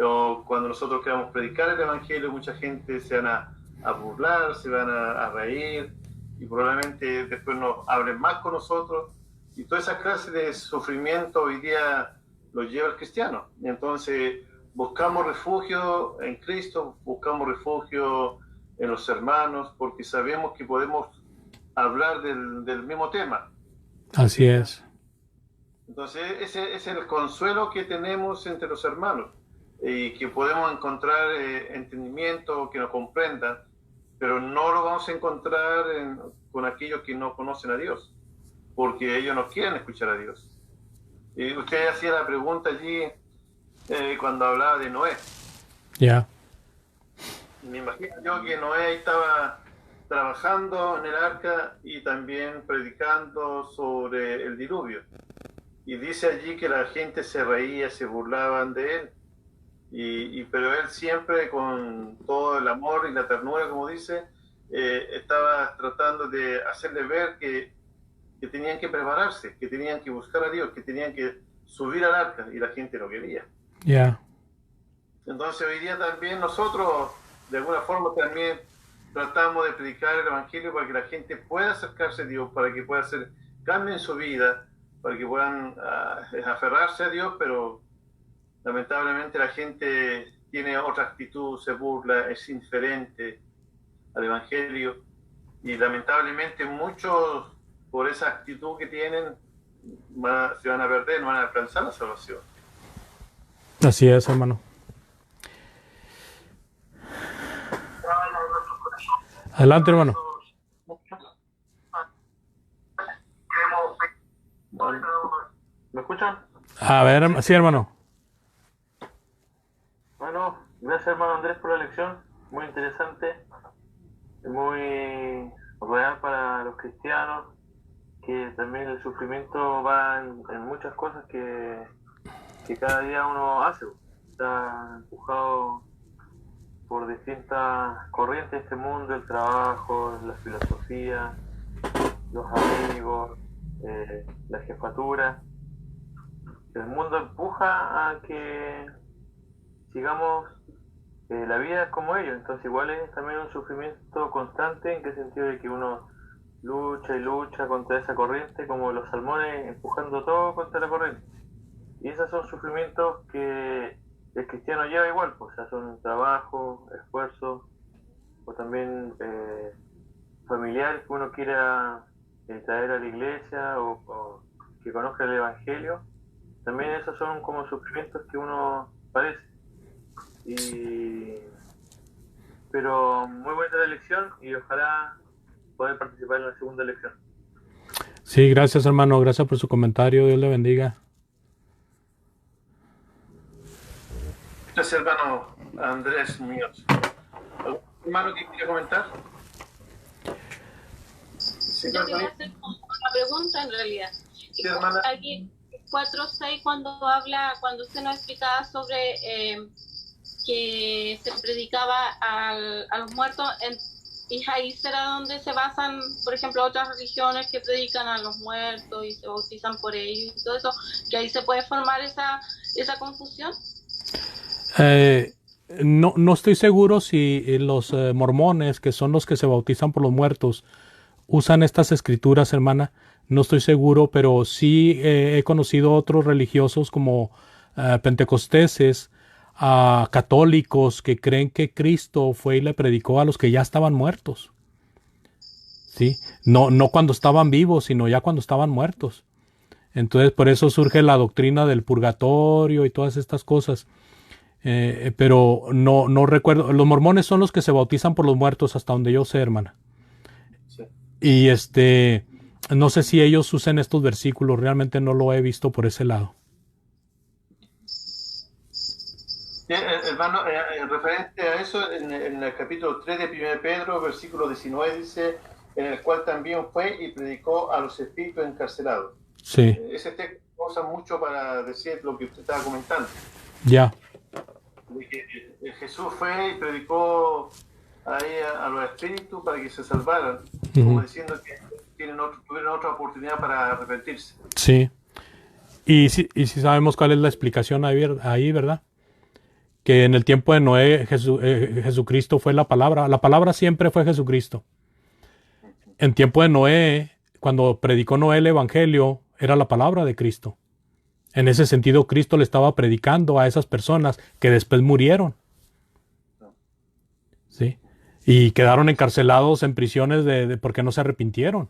Speaker 4: o cuando nosotros queramos predicar el Evangelio, mucha gente se van a burlar, se van a reír, y probablemente después nos hablen más con nosotros, y toda esa clase de sufrimiento hoy día lo lleva el cristiano. Y entonces buscamos refugio en Cristo, buscamos refugio en los hermanos, porque sabemos que podemos hablar del mismo tema.
Speaker 1: Así es.
Speaker 4: Entonces ese es el consuelo que tenemos entre los hermanos, y que podemos encontrar entendimiento, que nos comprendan, pero no lo vamos a encontrar con aquellos que no conocen a Dios, porque ellos no quieren escuchar a Dios. Y usted hacía la pregunta allí cuando hablaba de Noé.
Speaker 1: Ya.
Speaker 4: Me imagino yo que Noé estaba trabajando en el arca y también predicando sobre el diluvio. Y dice allí que la gente se reía, se burlaban de él. Pero él siempre, con todo el amor y la ternura, como dice, estaba tratando de hacerle ver que tenían que prepararse, que tenían que buscar a Dios, que tenían que subir al arca, y la gente no quería.
Speaker 1: Ya.
Speaker 4: Entonces hoy día también nosotros, de alguna forma, también tratamos de predicar el Evangelio para que la gente pueda acercarse a Dios, para que pueda hacer cambio en su vida, para que puedan aferrarse a Dios, pero lamentablemente la gente tiene otra actitud, se burla, es indiferente al Evangelio, y lamentablemente muchos, por esa actitud que tienen, se van a perder, no van a alcanzar la salvación.
Speaker 1: Así es, hermano. Adelante, hermano.
Speaker 5: ¿Me escuchan?
Speaker 1: A ver, sí, hermano.
Speaker 5: Bueno, gracias hermano Andrés por la lección, muy interesante, muy real para los cristianos, que también el sufrimiento va en muchas cosas que cada día uno hace, está empujado por distintas corrientes de este mundo, el trabajo, la filosofía, los amigos, la jefatura. El mundo empuja a que sigamos la vida como ellos, entonces igual es también un sufrimiento constante. ¿En qué sentido? De que uno lucha y lucha contra esa corriente, como los salmones empujando todo contra la corriente, y esos son sufrimientos que el cristiano lleva igual, pues, o sea, son trabajo, esfuerzo, o también familiares que uno quiera traer a la iglesia, o que conozca el Evangelio. También esos son como sufrimientos que uno padece. Pero muy buena la lección, y ojalá poder participar en la segunda lección.
Speaker 1: Sí, gracias, hermano. Gracias por su comentario. Dios le bendiga.
Speaker 4: Gracias, hermano Andrés Muñoz. ¿Algún hermano que quiera comentar? Sí,
Speaker 6: Yo quería hacer una pregunta en realidad.
Speaker 4: Sí, hermana.
Speaker 6: Aquí 4.6, cuando usted nos explicaba sobre que se predicaba a los muertos, y ahí será donde se basan, por ejemplo, otras religiones que predican a los muertos y se bautizan por ellos y todo eso, que ahí se puede formar esa confusión.
Speaker 1: No estoy seguro si los mormones, que son los que se bautizan por los muertos, usan estas escrituras, hermana. No estoy seguro, pero sí he conocido otros religiosos como pentecosteses, católicos, que creen que Cristo fue y le predicó a los que ya estaban muertos. ¿Sí? No cuando estaban vivos, sino ya cuando estaban muertos. Entonces, por eso surge la doctrina del purgatorio y todas estas cosas. Pero no recuerdo. Los mormones son los que se bautizan por los muertos, hasta donde yo sé, hermana.
Speaker 4: Sí.
Speaker 1: Y no sé si ellos usen estos versículos. Realmente no lo he visto por ese lado.
Speaker 4: El hermano, referente a eso, en el capítulo 3 de 1 Pedro, versículo 19, dice, en el cual también fue y predicó a los espíritus encarcelados.
Speaker 1: Sí,
Speaker 4: Ese texto usa mucho para decir lo que usted estaba comentando.
Speaker 1: ya.
Speaker 4: De que Jesús fue y predicó ahí a los espíritus para que se salvaran, como diciendo que tuvieron otra oportunidad para arrepentirse.
Speaker 1: Sí. Y sí sabemos cuál es la explicación ahí, ¿verdad? Que en el tiempo de Noé Jesucristo fue la palabra. La palabra siempre fue Jesucristo. En tiempo de Noé, cuando predicó Noé el Evangelio, era la palabra de Cristo. En ese sentido, Cristo le estaba predicando a esas personas que después murieron. ¿Sí? Y quedaron encarcelados en prisiones porque no se arrepintieron.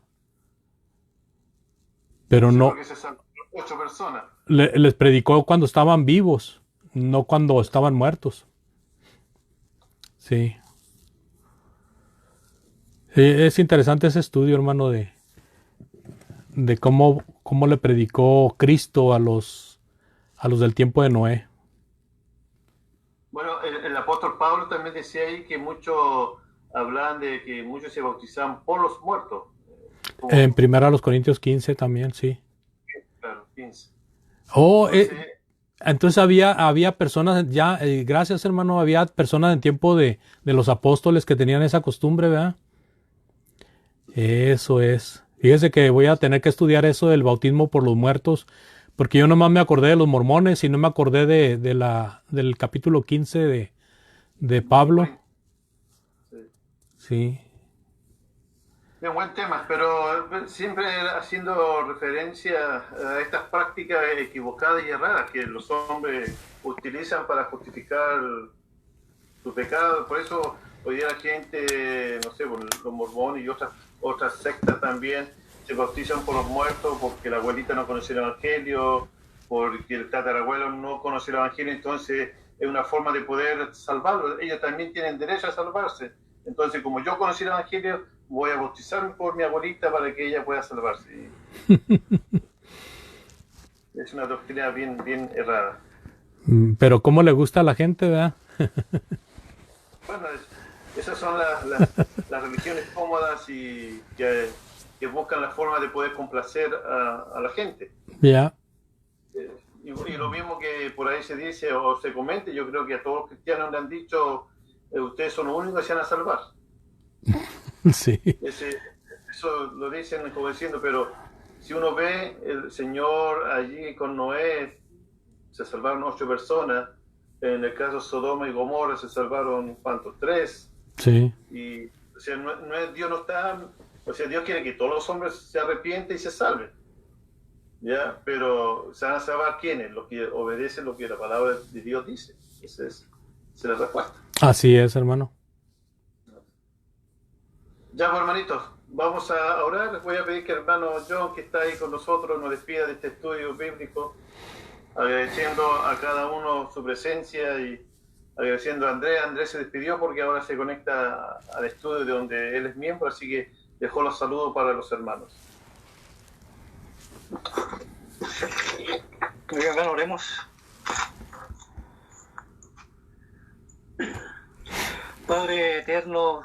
Speaker 1: Pero
Speaker 4: Sí,
Speaker 1: no,
Speaker 4: porque se salvaron 8 personas.
Speaker 1: les predicó cuando estaban vivos, no cuando estaban muertos. Sí. Sí, es interesante ese estudio, hermano, de cómo le predicó Cristo a los del tiempo de Noé.
Speaker 4: Bueno, el apóstol Pablo también decía ahí que muchos hablan de que muchos se bautizan por los muertos.
Speaker 1: En 1 Corintios 15 también, sí.
Speaker 4: Claro, 15.
Speaker 1: Oh,
Speaker 4: Entonces,
Speaker 1: entonces había personas, ya, gracias hermano, había personas en tiempo de los apóstoles que tenían esa costumbre, ¿verdad? Eso es. Fíjese que voy a tener que estudiar eso del bautismo por los muertos, porque yo nomás me acordé de los mormones y no me acordé del capítulo 15 de Pablo. Sí.
Speaker 4: es un buen tema, pero siempre haciendo referencia a estas prácticas equivocadas y erradas que los hombres utilizan para justificar su pecado. Por eso hoy día la gente, no sé, los mormones y otras sectas también se bautizan por los muertos porque la abuelita no conoció el Evangelio, porque el tatarabuelo no conoció el Evangelio, entonces es una forma de poder salvarlos. Ellos también tienen derecho a salvarse. Entonces, como yo conocí el Evangelio, voy a bautizarme por mi abuelita para que ella pueda salvarse. Es una doctrina bien errada.
Speaker 1: Pero cómo le gusta a la gente, ¿verdad?
Speaker 4: Bueno, esas son las religiones cómodas y que buscan la forma de poder complacer a la gente.
Speaker 1: Ya.
Speaker 4: Y lo mismo que por ahí se dice o se comenta, yo creo que a todos los cristianos le han dicho, ustedes son los únicos que se van a salvar.
Speaker 1: Sí.
Speaker 4: Eso lo dicen como diciendo, pero si uno ve el Señor allí con Noé, se salvaron 8 personas. En el caso de Sodoma y Gomorra se salvaron, ¿cuántos? 3.
Speaker 1: Sí.
Speaker 4: Y, o sea, Dios no está, o sea, Dios quiere que todos los hombres se arrepienten y se salven. ¿Ya? Pero se van a salvar ¿quiénes? Los que obedecen lo que la palabra de Dios dice. Esa es la respuesta.
Speaker 1: Así es, hermano.
Speaker 4: Ya, pues, hermanitos, vamos a orar. Les voy a pedir que el hermano John, que está ahí con nosotros, nos despida de este estudio bíblico, agradeciendo a cada uno su presencia y agradeciendo a Andrés. Andrés se despidió porque ahora se conecta al estudio de donde él es miembro, así que dejó los saludos para los hermanos.
Speaker 3: Muy bien, bueno, oremos. Padre eterno,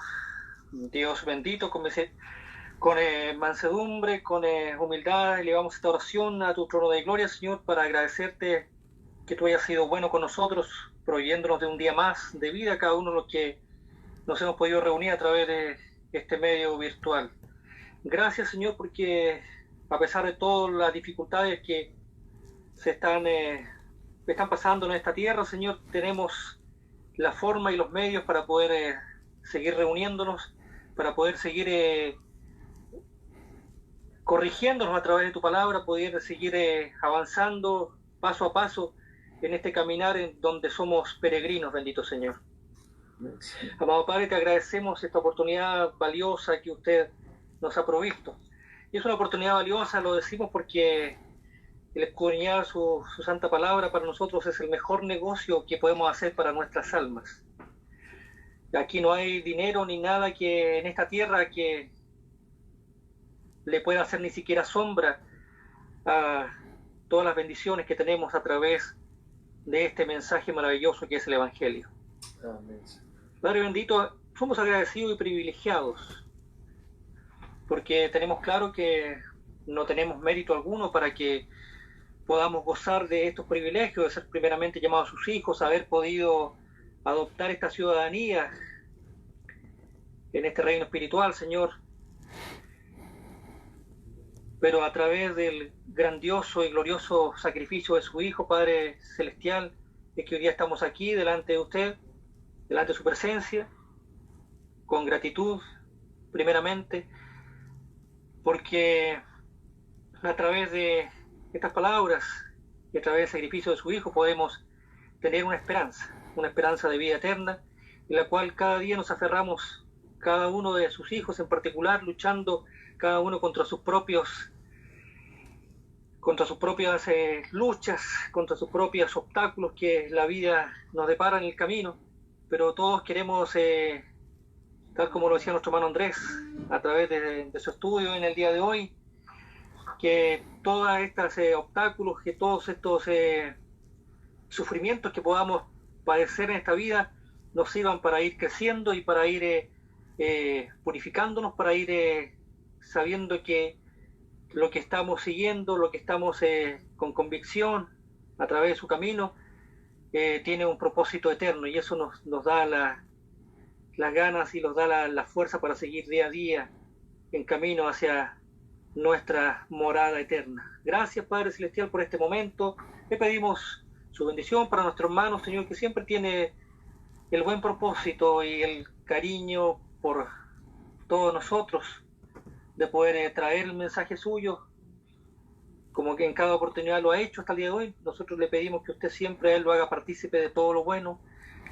Speaker 3: Dios bendito, con mansedumbre, con humildad, elevamos esta oración a tu trono de gloria, Señor, para agradecerte que tú hayas sido bueno con nosotros, proveyéndonos de un día más de vida a cada uno de los que nos hemos podido reunir a través de este medio virtual. Gracias, Señor, porque a pesar de todas las dificultades que están pasando en esta tierra, Señor, tenemos la forma y los medios para poder seguir reuniéndonos, para poder seguir corrigiéndonos a través de tu palabra, poder seguir avanzando paso a paso en este caminar en donde somos peregrinos, bendito Señor. Amado Padre, te agradecemos esta oportunidad valiosa que usted nos ha provisto. Y es una oportunidad valiosa, lo decimos porque el escudriñar su santa palabra para nosotros es el mejor negocio que podemos hacer para nuestras almas. Aquí no hay dinero ni nada que en esta tierra que le pueda hacer ni siquiera sombra a todas las bendiciones que tenemos a través de este mensaje maravilloso que es el Evangelio.
Speaker 4: Amén.
Speaker 3: Padre bendito, somos agradecidos y privilegiados porque tenemos claro que no tenemos mérito alguno para que podamos gozar de estos privilegios, de ser primeramente llamados sus hijos, haber podido adoptar esta ciudadanía en este reino espiritual, Señor. Pero a través del grandioso y glorioso sacrificio de su Hijo, Padre Celestial, es que hoy día estamos aquí delante de usted, delante de su presencia, con gratitud, primeramente, porque a través de estas palabras y a través del sacrificio de su Hijo podemos tener una esperanza de vida eterna, en la cual cada día nos aferramos, cada uno de sus hijos en particular, luchando cada uno contra sus propias luchas, contra sus propios obstáculos que la vida nos depara en el camino, pero todos queremos, tal como lo decía nuestro hermano Andrés, a través de su estudio en el día de hoy, que todos estos obstáculos, que todos estos sufrimientos que podamos padecer en esta vida nos sirvan para ir creciendo y para ir purificándonos, para ir sabiendo que lo que estamos siguiendo, lo que estamos con convicción a través de su camino, tiene un propósito eterno, y eso nos da las ganas y nos da la fuerza para seguir día a día en camino hacia nuestra morada eterna. Gracias, Padre Celestial, por este momento. Le pedimos su bendición para nuestro hermano, Señor, que siempre tiene el buen propósito y el cariño por todos nosotros, de poder traer el mensaje suyo, como que en cada oportunidad lo ha hecho hasta el día de hoy. Nosotros le pedimos que usted siempre a él lo haga partícipe de todo lo bueno,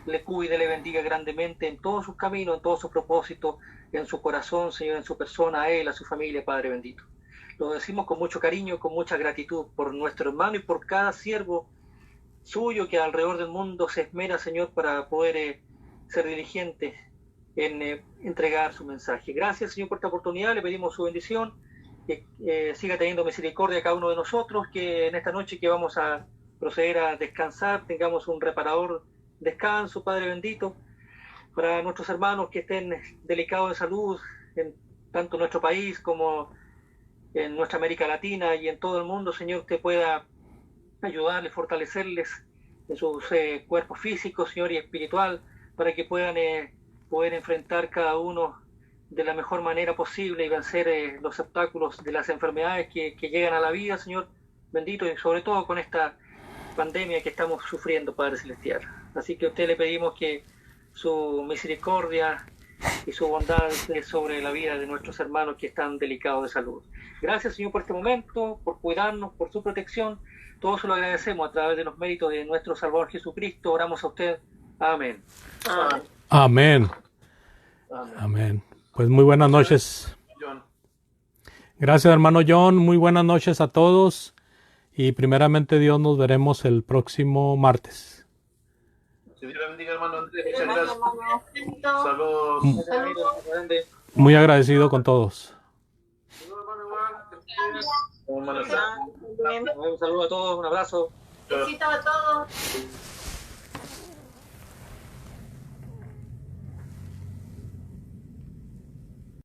Speaker 3: le cuide, le bendiga grandemente en todos sus caminos, en todos sus propósitos, en su corazón, Señor, en su persona, a él, a su familia, Padre bendito. Lo decimos con mucho cariño, con mucha gratitud por nuestro hermano y por cada siervo suyo que alrededor del mundo se esmera, Señor, para poder ser diligente en entregar su mensaje. Gracias, Señor, por esta oportunidad. Le pedimos su bendición, que siga teniendo misericordia a cada uno de nosotros, que en esta noche que vamos a proceder a descansar tengamos un reparador descanso, Padre bendito, para nuestros hermanos que estén delicados de salud, tanto en nuestro país como en nuestra América Latina y en todo el mundo. Señor, que pueda ayudarles, fortalecerles en sus cuerpos físicos, Señor, y espiritual, para que puedan poder enfrentar cada uno de la mejor manera posible y vencer los obstáculos de las enfermedades que llegan a la vida, Señor bendito, y sobre todo con esta pandemia que estamos sufriendo, Padre Celestial. Así que a usted le pedimos que su misericordia y su bondad sobre la vida de nuestros hermanos que están delicados de salud. Gracias, Señor, por este momento, por cuidarnos, por su protección. Todo eso lo agradecemos a través de los méritos de nuestro Salvador Jesucristo. Oramos a usted. Amén.
Speaker 1: Amén. Amén. Pues muy buenas noches.
Speaker 4: John.
Speaker 1: Gracias, hermano John. Muy buenas noches a todos. Y primeramente Dios, nos veremos el próximo martes.
Speaker 4: Que Dios le bendiga, hermano Andrés. Muchas gracias. Saludos.
Speaker 1: Muy agradecido con todos.
Speaker 3: Un saludo a todos, un abrazo.
Speaker 6: Besito a todos.